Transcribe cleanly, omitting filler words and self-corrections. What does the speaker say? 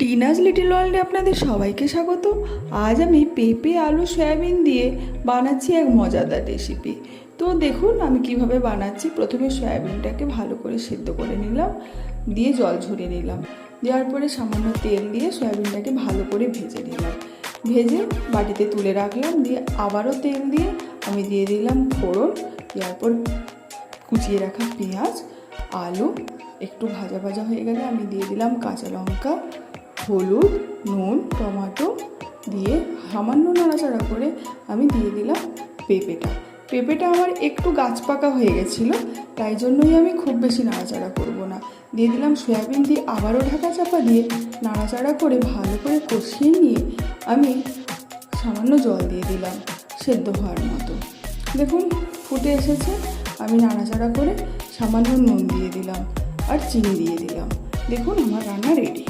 টিনাজ little ওয়ার্ল্ডে আপনাদের সবাইকে স্বাগত। আজ আমি পেঁপে আলু সয়াবিন দিয়ে বানাচ্ছি এক মজাদার রেসিপি। তো দেখুন আমি কিভাবে বানাচ্ছি। প্রথমে সয়াবিনটাকে ভালো করে সেদ্ধ করে নিলাম, দিয়ে জল ঝরিয়ে নিলাম। দেওয়ার পরে সামান্য তেল দিয়ে সয়াবিনটাকে ভালো করে ভেজে নিলাম। ভেজে বাটিতে তুলে রাখলাম। দিয়ে আবারও তেল দিয়ে আমি দিয়ে দিলাম ফোড়ন। দেওয়ার পর কুচিয়ে রাখা পেঁয়াজ, আলু একটু ভাজা ভাজা হয়ে গেলে আমি দিয়ে দিলাম কাঁচা লঙ্কা, হলুদ, নুন, টমেটো দিয়ে সামান্য নাড়াচাড়া করে আমি দিয়ে দিলাম পেঁপেটা আমার একটু গাছ পাকা হয়ে গেছিলো, তাই জন্যই আমি খুব বেশি নাড়াচাড়া করব না। দিয়ে দিলাম সয়াবিন, দিয়ে আবারও ঢাকা চাপা দিয়ে নাড়াচাড়া করে ভালো করে কষিয়ে নিয়ে আমি সামান্য জল দিয়ে দিলাম সেদ্ধ হওয়ার মতো। দেখুন ফুটে এসেছে। আমি নাড়াচাড়া করে সামান্য নুন দিয়ে দিলাম আর চিনি দিয়ে দিলাম। দেখুন আমার রান্না রেডি।